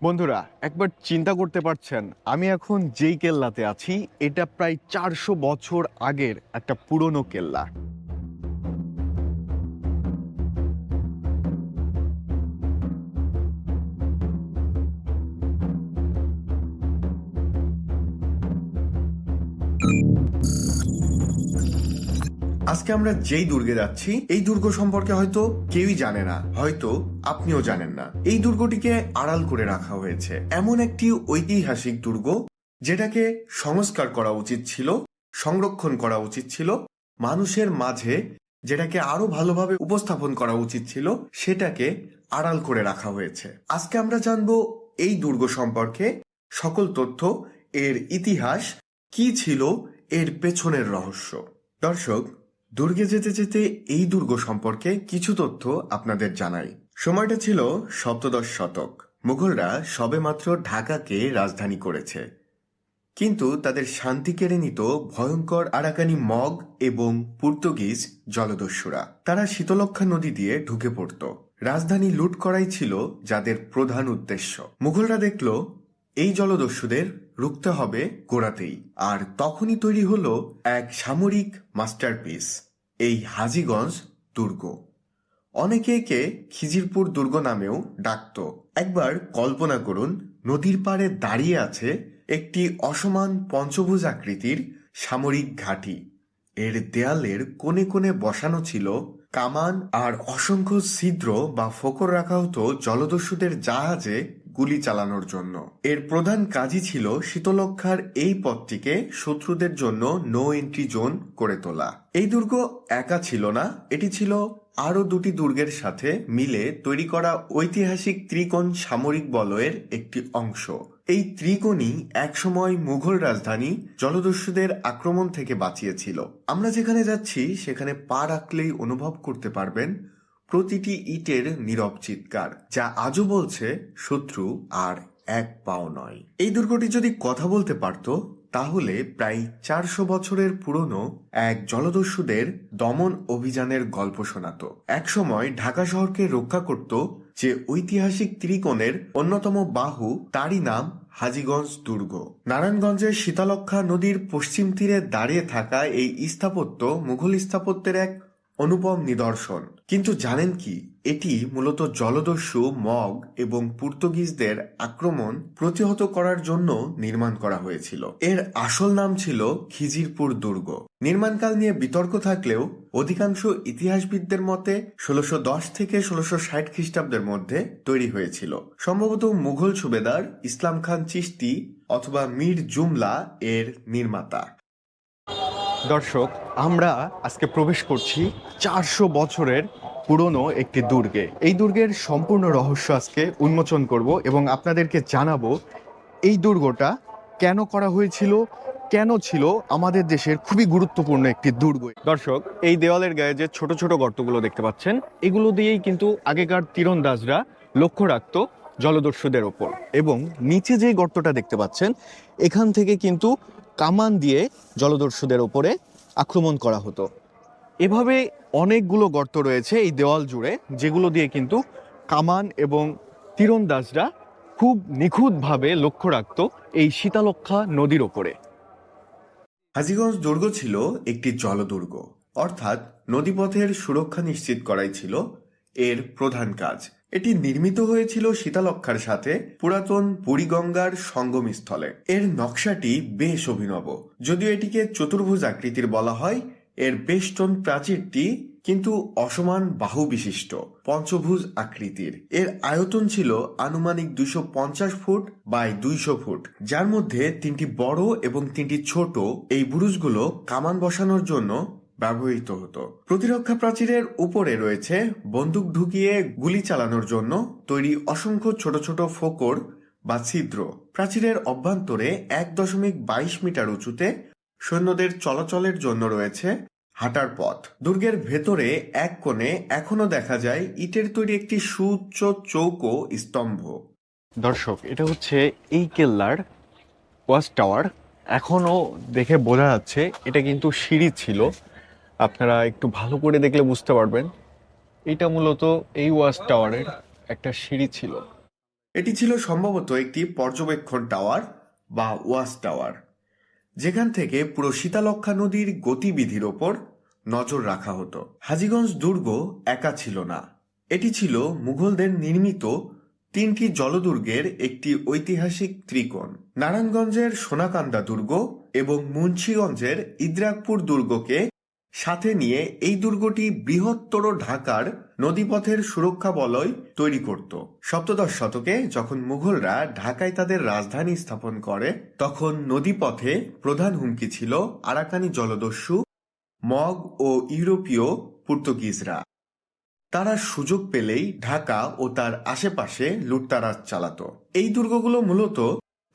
বন্ধুরা, একবার চিন্তা করতে পারছেন আমি এখন যেই কেল্লাতে আছি এটা প্রায় 400 বছর আগের একটা পুরনো কেল্লা। আজকে আমরা যেই দুর্গে যাচ্ছি এই দুর্গ সম্পর্কে হয়তো কেউই জানে না, হয়তো আপনিও জানেন না। এই দুর্গটিকে আড়াল করে রাখা হয়েছে, এমন একটি ঐতিহাসিক দুর্গ যেটাকে সংস্কার করা উচিত ছিল, সংরক্ষণ করা উচিত ছিল, মানুষের মাঝে যেটাকে আরো ভালোভাবে উপস্থাপন করা উচিত ছিল সেটাকে আড়াল করে রাখা হয়েছে। আজকে আমরা জানবো এই দুর্গ সম্পর্কে সকল তথ্য, এর ইতিহাস কি ছিল, এর পেছনের রহস্য। দর্শক, দুর্গে যেতে যেতে এই দুর্গ সম্পর্কে কিছু তথ্য আপনাদের জানাই। সময়টা ছিল সপ্তদশ শতক। মুঘলরা সবেমাত্র ঢাকাকে রাজধানী করেছে, কিন্তু তাদের শান্তি কেড়ে নিত ভয়ঙ্কর আরাকানি মগ এবং পর্তুগিজ জলদস্যুরা। তারা শীতলক্ষ্যা নদী দিয়ে ঢুকে পড়ত। রাজধানী লুট করাই ছিল যাদের প্রধান উদ্দেশ্য। মুঘলরা দেখল এই জলদস্যুদের রুখতে হবে গোড়াতেই, আর তখনই তৈরি হলো এক সামরিক মাস্টারপিস, এই হাজীগঞ্জ দুর্গ। অনেকে একে খিজিরপুর দুর্গ নামেও ডাকত। একবার কল্পনা করুন, নদীর পাড়ে দাঁড়িয়ে আছে একটি অসমান পঞ্চভুজ আকৃতির সামরিক ঘাঁটি। এর দেয়ালের কোণে কোণে বসানো ছিল কামান, আর অসংখ্য ছিদ্র বা ফোকর রাখা হতো জলদস্যুদের জাহাজে গুলি চালানোর জন্য। এর প্রধান কাজই ছিল শীতলক্ষ্যার এই পথটিকে শত্রুদের জন্য নো এন্ট্রি জোন করে তোলা। এই দুর্গ একা ছিল না, এটি ছিল আরো দুটি দুর্গের সাথে মিলে তৈরি করা ঐতিহাসিক ত্রিকোণ সামরিক বলয়ের একটি অংশ। এই ত্রিকোণই একসময় মুঘল রাজধানী জলদস্যুদের আক্রমণ থেকে বাঁচিয়েছিল। আমরা যেখানে যাচ্ছি সেখানে পা রাখলেই অনুভব করতে পারবেন প্রতিটি ইটের নীরব চিৎকার, যা আজও বলছে শত্রু আর এক পাও নয়। এই দুর্গটি যদি কথা বলতে পারত তাহলে প্রায় 400 বছরের পুরনো এক জলদস্যুদের দমন অভিযানের গল্প শোনাতো। একসময় ঢাকা শহরকে রক্ষা করত যে ঐতিহাসিক ত্রিকোণের অন্যতম বাহু, তারই নাম হাজীগঞ্জ দুর্গ। নারায়ণগঞ্জের শীতলক্ষ্যা নদীর পশ্চিম তীরে দাঁড়িয়ে থাকা এই স্থাপত্য মুঘল স্থাপত্যের এক অনুপম নিদর্শন। কিন্তু জানেন কি, এটি মূলত জলদস্যু, মগ এবং পর্তুগিজদের আক্রমণ প্রতিহত করার জন্য নির্মাণ করা হয়েছিল। এর আসল নাম ছিল খিজিরপুর দুর্গ। নির্মাণকাল নিয়ে বিতর্ক থাকলেও অধিকাংশ ইতিহাসবিদদের মতে 1610 থেকে 1660 খ্রিস্টাব্দের মধ্যে তৈরি হয়েছিল। সম্ভবত মুঘল সুবেদার ইসলাম খান চিশতি অথবা মীর জুমলা এর নির্মাতা। দর্শক, আমরা আজকে প্রবেশ করছি 400 বছরের পুরনো একটি দুর্গে। এই দুর্গের সম্পূর্ণ রহস্য আজকে উন্মোচন করব এবং আপনাদেরকে জানাবো এই দুর্গটা কেন করা হয়েছিল, কেন ছিল আমাদের দেশের খুবই গুরুত্বপূর্ণ একটি দুর্গ। দর্শক, এই দেওয়ালের গায়ে যে ছোট ছোট গর্তগুলো দেখতে পাচ্ছেন, এগুলো দিয়েই কিন্তু আগেকার তীরন্দাজরা লক্ষ্য রাখত জলদস্যুদের ওপর। এবং নিচে যে গর্তটা দেখতে পাচ্ছেন, এখান থেকে কিন্তু কামান দিয়ে জলদস্যুদের ওপরে আক্রমণ করা হতো। এভাবে অনেকগুলো গর্ত রয়েছে এই দেওয়াল জুড়ে, যেগুলো দিয়ে কিন্তু কামান এবং তীরন্দাজরা খুব নিখুঁতভাবে লক্ষ্য রাখত এই শীতলক্ষ্যা নদীর ওপরে। হাজীগঞ্জ দুর্গ ছিল একটি জলদুর্গ, অর্থাৎ নদীপথের সুরক্ষা নিশ্চিত করাই ছিল এর প্রধান কাজ। এটি নির্মিত হয়েছিল শীতলক্ষ্যার সাথে পুরাতন বুড়িগঙ্গার সঙ্গমস্থলে। এর নকশাটি বেশ অভিনব, যদিও এটিকে চতুর্ভুজ আকৃতির বলা হয়। এর বেষ্টন প্রাচীরটি কিন্তু অসমান বাহু বিশিষ্ট পঞ্চভুজ আকৃতির। এর আয়তন ছিল আনুমানিক 250 ফুট বাই 200 ফুট, যার মধ্যে 3টি বড় এবং 3টি ছোট এই বুরুজগুলো কামান বসানোর জন্য ব্যবহৃত হতো। প্রতিরক্ষা প্রাচীরের উপরে রয়েছে বন্দুক ঢুকিয়ে গুলি চালানোর জন্য তৈরি অসংখ্য ছোট ছোট ফোকর বা ছিদ্র। প্রাচীরের অভ্যন্তরে 1.22 মিটার উঁচুতে সৈন্যদের চলাচলের জন্য রয়েছে হাঁটার পথ। দুর্গের ভেতরে এক কোণে এখনো দেখা যায় ইটের তৈরি একটি সুউচ্চ চৌকো স্তম্ভ। দর্শক, এটা হচ্ছে এই কেল্লার ওয়াচ টাওয়ার। এখনো দেখে বোঝা যাচ্ছে এটা কিন্তু সিঁড়ি ছিল। আপনারা একটু ভালো করে দেখলে বুঝতে পারবেন এটা মূলত এই ওয়াচ টাওয়ারের একটা সিঁড়ি ছিল। এটি ছিল সম্ভবত একটি পর্যবেক্ষণ টাওয়ার বা ওয়াচ টাওয়ার, যেখান থেকে পুরো শীতলক্ষ্যা নদীর গতিবিধির ওপর নজর রাখা হতো। হাজীগঞ্জ দুর্গ একা ছিল না, এটি ছিল মুঘলদের নির্মিত 3টি জলদুর্গের একটি ঐতিহাসিক ত্রিকোণ। নারায়ণগঞ্জের সোনাকান্দা দুর্গ এবং মুন্সীগঞ্জের ইদ্রাকপুর দুর্গকে সাথে নিয়ে এই দুর্গটি বৃহত্তর ঢাকার নদীপথের সুরক্ষা বলয় তৈরি করত। সপ্তদশ শতকে যখন মুঘলরা ঢাকায় তাদের রাজধানী স্থাপন করে, তখন নদীপথে প্রধান হুমকি ছিল আরাকানি জলদস্যু, মগ ও ইউরোপীয় পর্তুগিজরা। তারা সুযোগ পেলেই ঢাকা ও তার আশেপাশে লুটতারাজ চালাত। এই দুর্গগুলো মূলত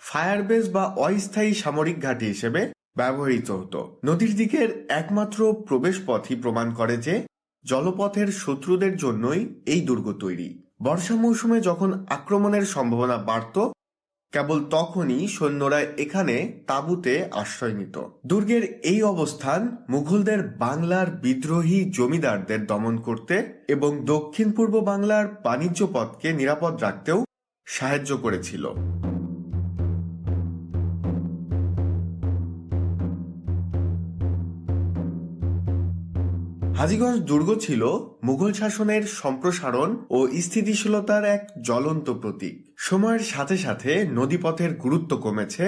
ফায়ারবেস বা অস্থায়ী সামরিক ঘাঁটি হিসেবে ব্যবহৃত হতো। নদীর দিকের একমাত্র প্রবেশ পথই প্রমাণ করে যে জলপথের শত্রুদের জন্যই এই দুর্গ তৈরি। বর্ষা মৌসুমে যখন আক্রমণের সম্ভাবনা বাড়ত, কেবল তখনই সৈন্যরা এখানে তাঁবুতে আশ্রয় নিত। দুর্গের এই অবস্থান মুঘলদের বাংলার বিদ্রোহী জমিদারদের দমন করতে এবং দক্ষিণ পূর্ব বাংলার বাণিজ্য পথকে নিরাপদ রাখতেও সাহায্য করেছিল। হাজীগঞ্জ দুর্গ ছিল মুঘল শাসনের সম্প্রসারণ ও স্থিতিশীলতার এক জ্বলন্ত প্রতীক। সময়ের সাথে সাথে নদীপথের গুরুত্ব কমেছে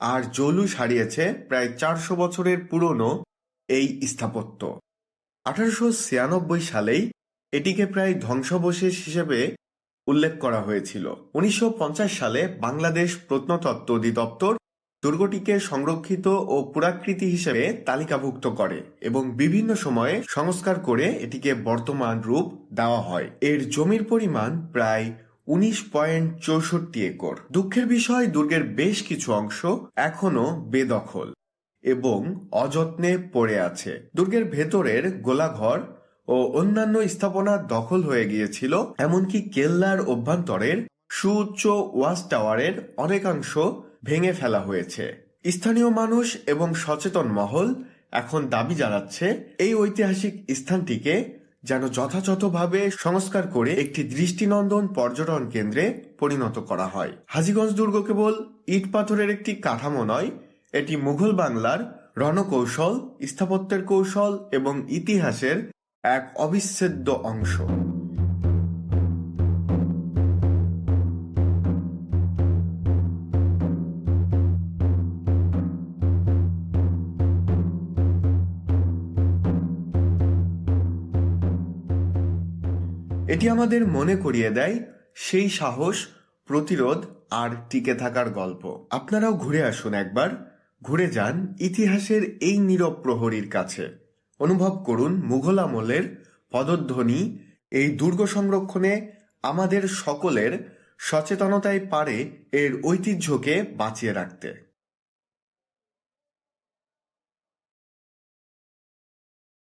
আর জৌলুস হারিয়েছে প্রায় 400 বছরের পুরনো এই স্থাপত্য। 1896 সালেই এটিকে প্রায় ধ্বংসাবশেষ হিসেবে উল্লেখ করা হয়েছিল। 1950 সালে বাংলাদেশ প্রত্নতত্ত্ব অধিদপ্তর দুর্গটিকে সংরক্ষিত ও পুরাকৃতি হিসেবে তালিকাভুক্ত করে এবং বিভিন্ন সময়ে সংস্কার করে এটিকে বর্তমান রূপ দেওয়া হয়। এর জমির পরিমাণ প্রায় 19.64 একর। দুঃখের বিষয়, দুর্গের বেশ কিছু অংশ এখনো বেদখল এবং অযত্নে পড়ে আছে। দুর্গের ভেতরের গোলাঘর ও অন্যান্য স্থাপনা দখল হয়ে গিয়েছিল, এমনকি কেল্লার অভ্যন্তরের সুউচ্চ ওয়াচ টাওয়ারের অনেকাংশ ভেঙে ফেলা হয়েছে। স্থানীয় মানুষ এবং সচেতন মহল এখন দাবি জানাচ্ছে এই ঐতিহাসিক স্থানটিকে যেন যথাযথভাবে সংস্কার করে একটি দৃষ্টিনন্দন পর্যটন কেন্দ্রে পরিণত করা হয়। হাজীগঞ্জ দুর্গ কেবল ইট পাথরের একটি কাঠামো নয়, এটি মুঘল বাংলার রণকৌশল, স্থাপত্যের কৌশল এবং ইতিহাসের এক অবিচ্ছেদ্য অংশ। এটি আমাদের মনে করিয়ে দেয় সেই সাহস, প্রতিরোধ আর টিকে থাকার গল্প। আপনারাও ঘুরে আসুন একবার, ঘুরে যান ইতিহাসের এই নীরব প্রহরীর কাছে। অনুভব করুন মুঘল আমলের পদধ্বনি। এই দুর্গ সংরক্ষণে আমাদের সকলের সচেতনতাই পারে এর ঐতিহ্যকে বাঁচিয়ে রাখতে।